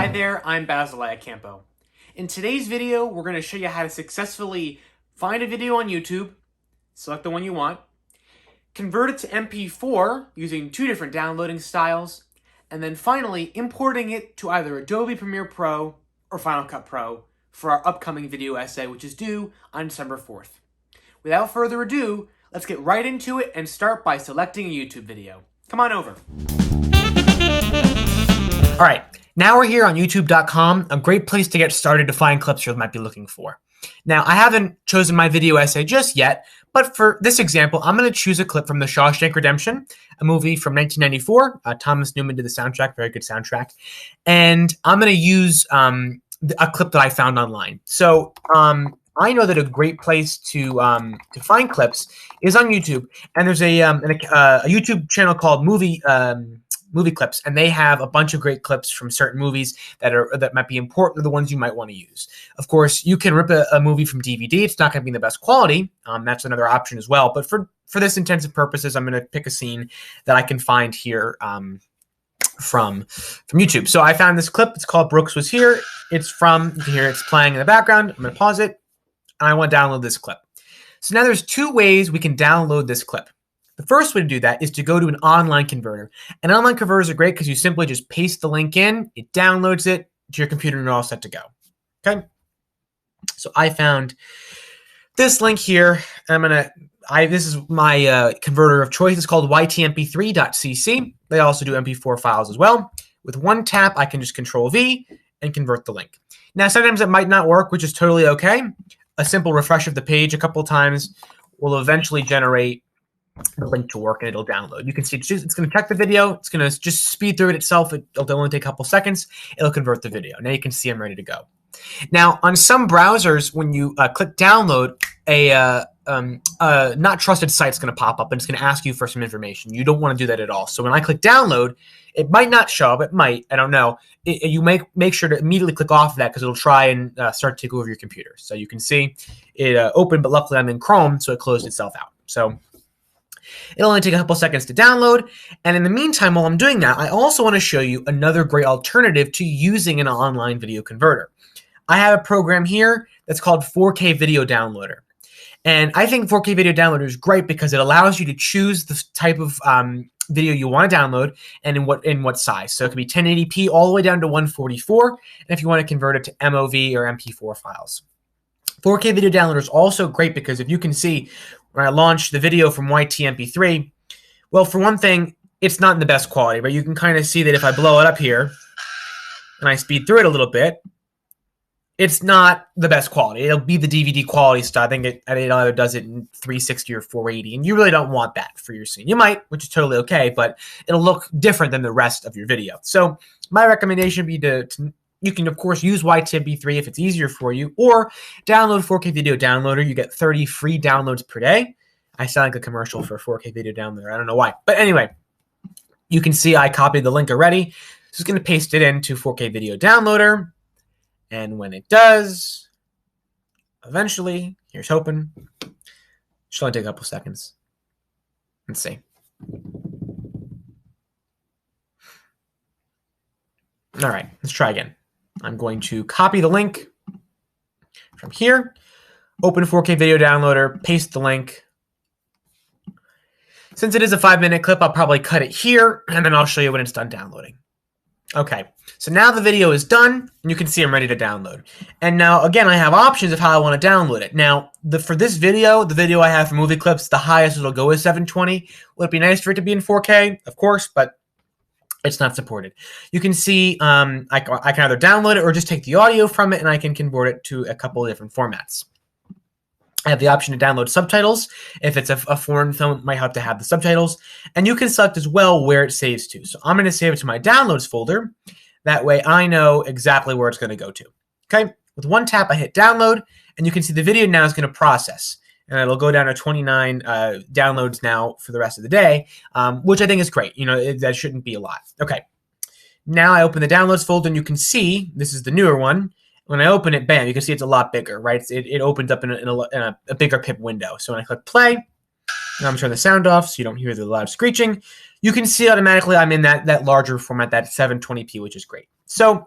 Hi there, I'm Basil Iacampo. In today's video, we're going to show you how to successfully find a video on YouTube, select the one you want, convert it to MP4 using two different downloading styles, and then finally importing it to either Adobe Premiere Pro or Final Cut Pro for our upcoming video essay, which is due on December 4th. Without further ado, let's get right into it and start by selecting a YouTube video. Come on over. All right, now we're here on youtube.com, a great place to get started to find clips you might be looking for. Now, I haven't chosen my video essay just yet, but for this example, I'm going to choose a clip from The Shawshank Redemption, a movie from 1994. Thomas Newman did the soundtrack, very good soundtrack. And I'm going to use a clip that I found online. So I know that a great place to find clips is on YouTube, and there's a YouTube channel called Movie Clips, and they have a bunch of great clips from certain movies that might be important, or the ones you might want to use. Of course, you can rip a movie from DVD. It's not going to be in the best quality. That's another option as well. But for this intensive purposes, I'm going to pick a scene that I can find here from YouTube. So I found this clip. It's called Brooks Was Here. It's from, you can hear it's playing in the background. I'm going to pause it, and I want to download this clip. So now there's two ways we can download this clip. The first way to do that is to go to an online converter. And online converters are great because you simply just paste the link in, it downloads it to your computer, and you're all set to go. Okay? So I found this link here. This is my converter of choice. It's called ytmp3.cc. They also do MP4 files as well. With one tap, I can just Control V and convert the link. Now, sometimes it might not work, which is totally okay. A simple refresh of the page a couple of times will eventually generate the link to work, and it'll download. You can see it's going to check the video. It's going to just speed through it itself. It'll only take a couple seconds. It'll convert the video. Now you can see I'm ready to go. Now, on some browsers, when you click download, a not trusted site's going to pop up, and it's going to ask you for some information. You don't want to do that at all. So when I click download, it might not show up. It might. I don't know. You make sure to immediately click off of that, because it'll try and start to take over your computer. So you can see it opened, but luckily I'm in Chrome, so it closed itself out. So it'll only take a couple seconds to download. And in the meantime, while I'm doing that, I also want to show you another great alternative to using an online video converter. I have a program here that's called 4K Video Downloader. And I think 4K Video Downloader is great because it allows you to choose the type of video you want to download and in what size. So it can be 1080p all the way down to 144. And if you want to convert it to MOV or MP4 files. 4K Video Downloader is also great because if you can see, when I launched the video from YTMP3, well, for one thing, it's not in the best quality, but you can kind of see that if I blow it up here and I speed through it a little bit, it's not the best quality. It'll be the DVD quality style. I think it either does it in 360 or 480, and you really don't want that for your scene. You might, which is totally okay, but it'll look different than the rest of your video. So my recommendation would be you can, of course, use YTMP3 if it's easier for you, or download 4K Video Downloader. You get 30 free downloads per day. I sound like a commercial for 4K Video Downloader. I don't know why. But anyway, you can see I copied the link already. Just going to paste it into 4K Video Downloader. And when it does, eventually, here's hoping. Should only take a couple seconds. Let's see. All right, let's try again. I'm going to copy the link from here, open 4K Video Downloader, paste the link. Since it is a 5-minute clip, I'll probably cut it here, and then I'll show you when it's done downloading. Okay, so now the video is done, and you can see I'm ready to download. And now, again, I have options of how I want to download it. Now, for this video, the video I have for movie clips, the highest it'll go is 720. Would it be nice for it to be in 4K? Of course, but it's not supported. You can see I can either download it or just take the audio from it, and I can convert it to a couple of different formats. I have the option to download subtitles. If it's a foreign film, it might have to have the subtitles. And you can select as well where it saves to. So I'm going to save it to my downloads folder. That way I know exactly where it's going to go to. Okay. With one tap, I hit download, and you can see the video now is going to process. And it'll go down to 29 downloads now for the rest of the day, which I think is great. You know, that shouldn't be a lot. Okay. Now I open the downloads folder, and you can see this is the newer one. When I open it, bam, you can see it's a lot bigger, right? It opens up in a bigger pip window. So when I click play, and I'm going to turn the sound off so you don't hear the loud screeching, you can see automatically I'm in that larger format, that 720p, which is great. So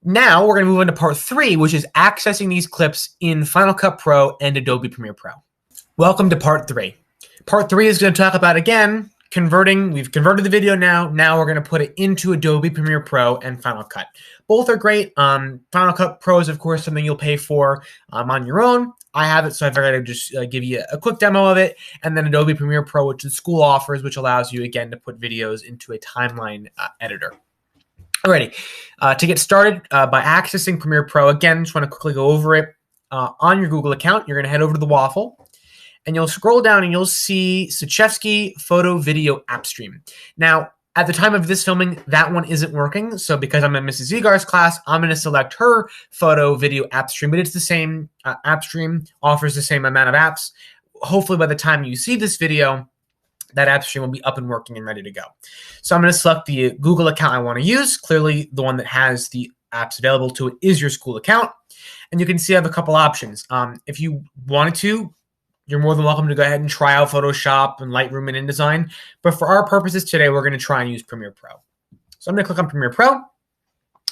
Now we're going to move on to part 3, which is accessing these clips in Final Cut Pro and Adobe Premiere Pro. Welcome to part 3. Part 3 is going to talk about, again, converting. We've converted the video now. Now we're going to put it into Adobe Premiere Pro and Final Cut. Both are great. Final Cut Pro is, of course, something you'll pay for on your own. I have it, so I figured I'd just give you a quick demo of it. And then Adobe Premiere Pro, which the school offers, which allows you, again, to put videos into a timeline editor. Alrighty, to get started by accessing Premiere Pro, again, just want to quickly go over it. On your Google account, you're going to head over to the waffle, and you'll scroll down and you'll see Suchevsky Photo Video App Stream. Now, at the time of this filming, that one isn't working. So because I'm in Mrs. Egar's class, I'm going to select her photo video app stream, but it's the same app stream, offers the same amount of apps. Hopefully by the time you see this video, that app stream will be up and working and ready to go. So I'm going to select the Google account I want to use. Clearly, the one that has the apps available to it is your school account. And you can see I have a couple options. If you wanted to, you're more than welcome to go ahead and try out Photoshop and Lightroom and InDesign. But for our purposes today, we're going to try and use Premiere Pro. So I'm going to click on Premiere Pro,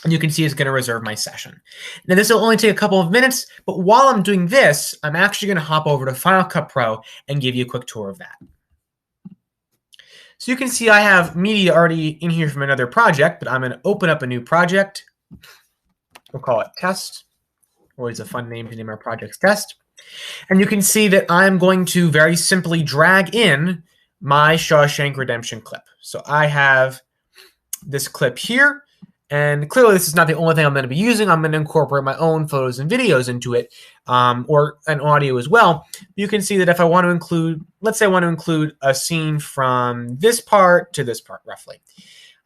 and you can see it's going to reserve my session. Now, this will only take a couple of minutes, but while I'm doing this, I'm actually going to hop over to Final Cut Pro and give you a quick tour of that. So you can see I have media already in here from another project, but I'm going to open up a new project. We'll call it Test. Always a fun name to name our projects, Test. And you can see that I'm going to very simply drag in my Shawshank Redemption clip. So I have this clip here, and clearly this is not the only thing I'm going to be using. I'm going to incorporate my own photos and videos into it, or an audio as well. You can see that if I want to include, let's say I want to include a scene from this part to this part, roughly.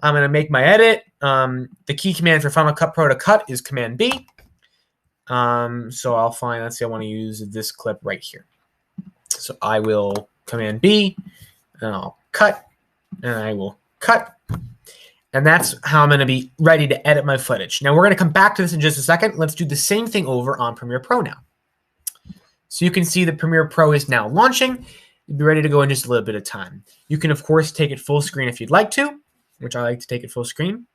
I'm going to make my edit. The key command for Final Cut Pro to cut is Command B. So I'll find, let's say I want to use this clip right here. So I will Command B, and I'll cut, and I will cut. And that's how I'm going to be ready to edit my footage. Now we're going to come back to this in just a second. Let's do the same thing over on Premiere Pro now. So you can see that Premiere Pro is now launching. You'll be ready to go in just a little bit of time. You can, of course, take it full screen if you'd like to, which I like to take it full screen.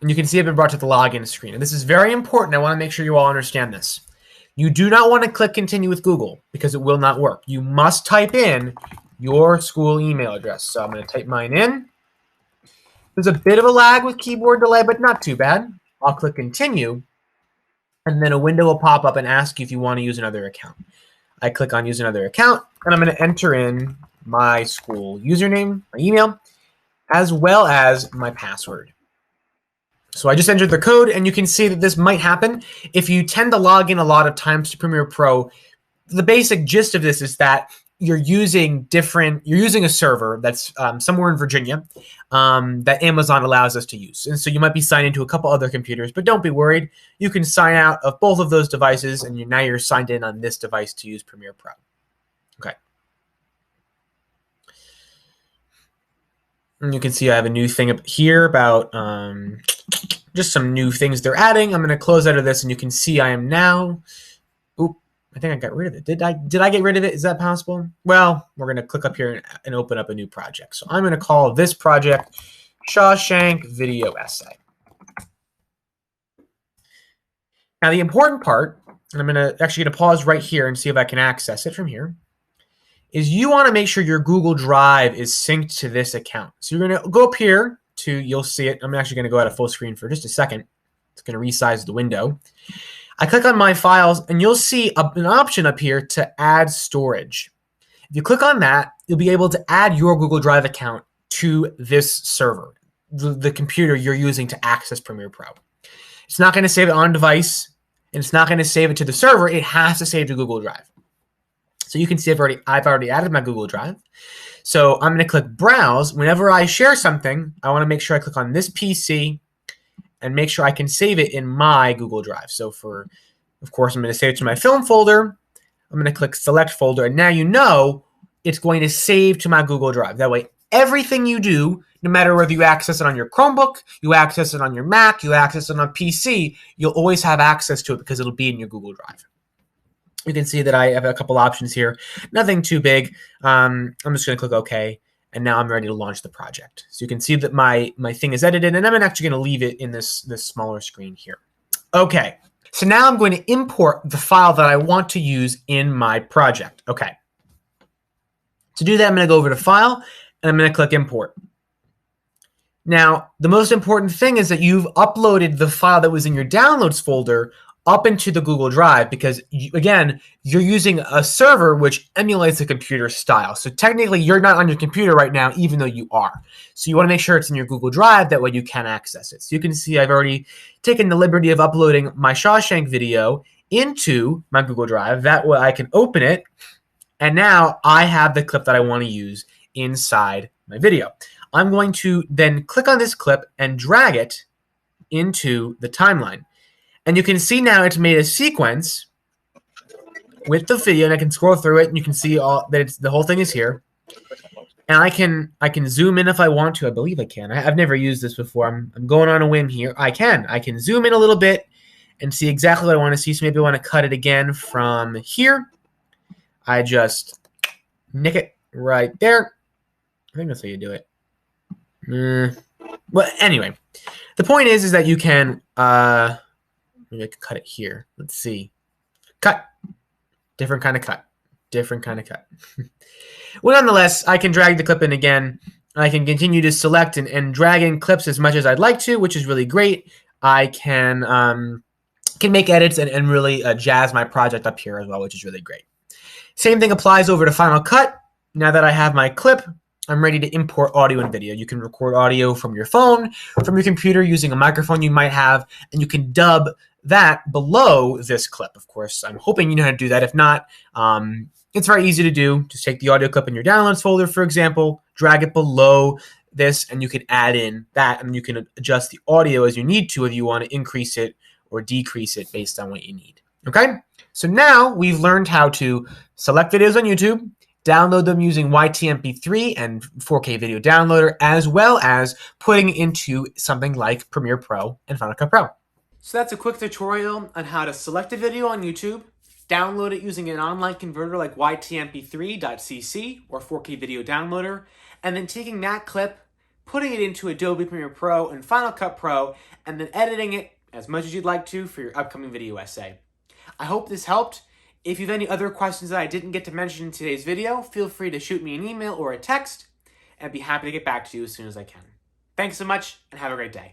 And you can see I've been brought to the login screen. And this is very important. I want to make sure you all understand this. You do not want to click continue with Google because it will not work. You must type in your school email address. So I'm going to type mine in. There's a bit of a lag with keyboard delay, but not too bad. I'll click continue. And then a window will pop up and ask you if you want to use another account. I click on use another account, and I'm going to enter in my school username, my email, as well as my password. So I just entered the code, and you can see that this might happen. If you tend to log in a lot of times to Premiere Pro, the basic gist of this is that you're using a server that's somewhere in Virginia that Amazon allows us to use. And so you might be signed into a couple other computers, but don't be worried. You can sign out of both of those devices, and now you're signed in on this device to use Premiere Pro. Okay. And you can see I have a new thing up here about just some new things they're adding. I'm going to close out of this, and you can see I am now. Oop, I think I got rid of it. Did I get rid of it? Is that possible? Well, we're going to click up here and open up a new project. So I'm going to call this project Shawshank Video Essay. Now the important part, and I'm going to actually get a pause right here and see if I can access it from here, is you want to make sure your Google Drive is synced to this account. So you're going to go up here to, you'll see it. I'm actually going to go out of full screen for just a second. It's going to resize the window. I click on my files, and you'll see an option up here to add storage. If you click on that, you'll be able to add your Google Drive account to this server, the computer you're using to access Premiere Pro. It's not going to save it on device, and it's not going to save it to the server. It has to save to Google Drive. So you can see I've already added my Google Drive. So I'm going to click Browse. Whenever I share something, I want to make sure I click on this PC and make sure I can save it in my Google Drive. So of course, I'm going to save it to my film folder. I'm going to click Select Folder, and now you know it's going to save to my Google Drive. That way, everything you do, no matter whether you access it on your Chromebook, you access it on your Mac, you access it on PC, you'll always have access to it because it'll be in your Google Drive. You can see that I have a couple options here. Nothing too big. I'm just going to click OK. And now I'm ready to launch the project. So you can see that my thing is edited, and I'm actually going to leave it in this smaller screen here. Okay, so now I'm going to import the file that I want to use in my project. Okay. To do that, I'm going to go over to File, and I'm going to click Import. Now, the most important thing is that you've uploaded the file that was in your Downloads folder up into the Google Drive because, again, you're using a server which emulates a computer style. So technically, you're not on your computer right now, even though you are. So you want to make sure it's in your Google Drive. That way you can access it. So you can see I've already taken the liberty of uploading my Shawshank video into my Google Drive. That way I can open it. And now I have the clip that I want to use inside my video. I'm going to then click on this clip and drag it into the timeline. And you can see now it's made a sequence with the video, and I can scroll through it, and you can see the whole thing is here. And I can zoom in if I want to. I believe I can. I've never used this before. I'm going on a whim here. I can zoom in a little bit and see exactly what I want to see. So maybe I want to cut it again from here. I just nick it right there. I think that's how you do it. Well, anyway, the point is that you can maybe I could cut it here. Let's see. Cut. Different kind of cut. Different kind of cut. Well, nonetheless, I can drag the clip in again. I can continue to select and drag in clips as much as I'd like to, which is really great. I can make edits and really jazz my project up here as well, which is really great. Same thing applies over to Final Cut. Now that I have my clip, I'm ready to import audio and video. You can record audio from your phone, from your computer using a microphone you might have, and you can dub that below this clip. Of course, I'm hoping you know how to do that. If not, it's very easy to do. Just take the audio clip in your Downloads folder, for example, drag it below this, and you can add in that, and you can adjust the audio as you need to if you want to increase it or decrease it based on what you need. Okay? So now we've learned how to select videos on YouTube, download them using YTMP3 and 4K video downloader, as well as putting into something like Premiere Pro and Final Cut Pro. So that's a quick tutorial on how to select a video on YouTube, download it using an online converter like YTMP3.cc or 4K video downloader, and then taking that clip, putting it into Adobe Premiere Pro and Final Cut Pro, and then editing it as much as you'd like to for your upcoming video essay. I hope this helped. If you have any other questions that I didn't get to mention in today's video, feel free to shoot me an email or a text, and I'd be happy to get back to you as soon as I can. Thanks so much, and have a great day.